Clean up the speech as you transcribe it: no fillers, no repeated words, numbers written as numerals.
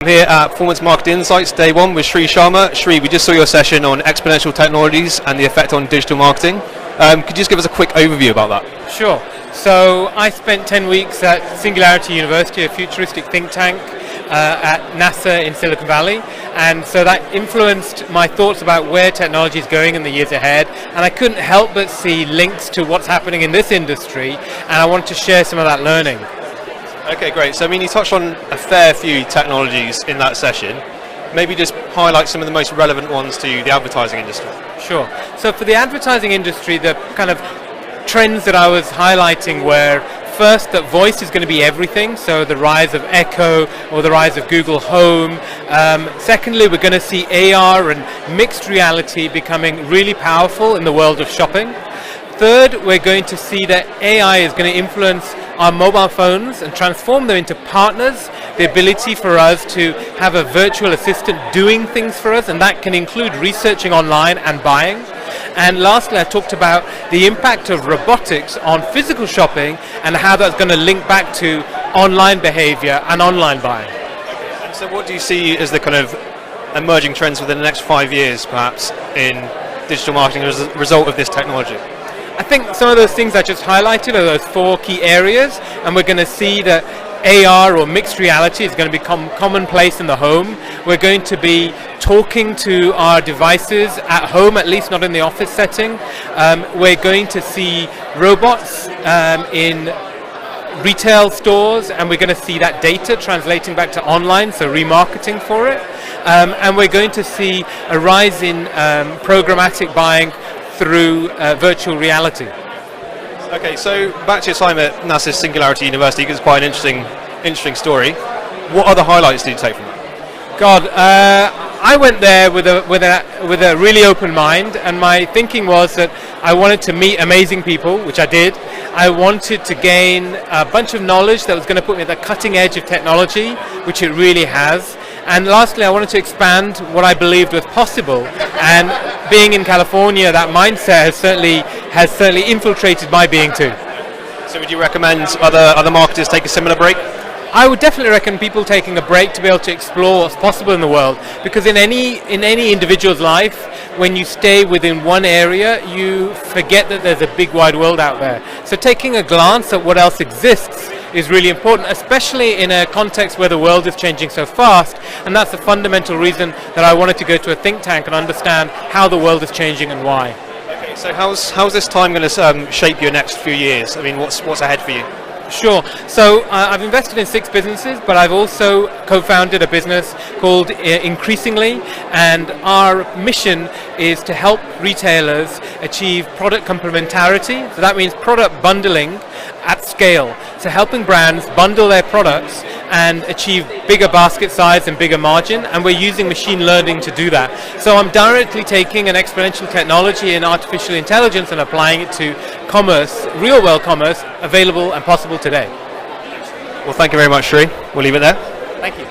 I'm here at Performance Marketing Insights Day 1 with Sharma. Shri, we just saw your session on exponential technologies and the effect on digital marketing. Could you just give us a quick overview about that? Sure. So I spent 10 weeks at Singularity University, a futuristic think tank at NASA in Silicon Valley, and so that influenced my thoughts about where technology is going in the years ahead, and I couldn't help but see links to what's happening in this industry, and I wanted to share some of that learning. Okay, great. So, I mean, you touched on a fair few technologies in that session. Maybe just highlight some of the most relevant ones to the advertising industry. Sure. So for the advertising industry, the kind of trends that I was highlighting were, first, that voice is going to be everything, so the rise of Echo or the rise of Google Home. Secondly, we're going to see AR and mixed reality becoming really powerful in the world of shopping. Third, we're going to see that AI is going to influence our mobile phones and transform them into partners, the ability for us to have a virtual assistant doing things for us, and that can include researching online and buying. And lastly, I talked about the impact of robotics on physical shopping and how that's going to link back to online behavior and online buying. And so what do you see as the kind of emerging trends within the next 5 years, perhaps, in digital marketing as a result of this technology? I think some of those things I just highlighted are those 4 key areas, and we're going to see that AR or mixed reality is going to become commonplace in the home. We're going to be talking to our devices at home, at least not in the office setting. We're going to see robots in retail stores, and we're going to see that data translating back to online, so remarketing for it. And we're going to see a rise in programmatic buying through virtual reality. Okay, so back to your time at NASA Singularity University, because it's quite an interesting story. What other highlights did you take from that? God, I went there with a really open mind, and my thinking was that I wanted to meet amazing people, which I did. I wanted to gain a bunch of knowledge that was going to put me at the cutting edge of technology, which it really has. And lastly, I wanted to expand what I believed was possible. And being in California, that mindset has certainly infiltrated my being too. So would you recommend other marketers take a similar break? I would definitely recommend people taking a break to be able to explore what's possible in the world, because in any individual's life, when you stay within one area, you forget that there's a big wide world out there. So taking a glance at what else exists is really important, especially in a context where the world is changing so fast, and that's the fundamental reason that I wanted to go to a think tank and understand how the world is changing and why. Okay, so how's this time going to shape your next few years? I mean, what's ahead for you? Sure. So I've invested in 6 businesses, but I've also co-founded a business called Increasingly, and our mission is to help retailers achieve product complementarity. So that means product bundling at scale. So helping brands bundle their products and achieve bigger basket size and bigger margin, and we're using machine learning to do that. So I'm directly taking an exponential technology in artificial intelligence and applying it to commerce, real world commerce, available and possible today. Well, thank you very much, Shri. We'll leave it there. Thank you.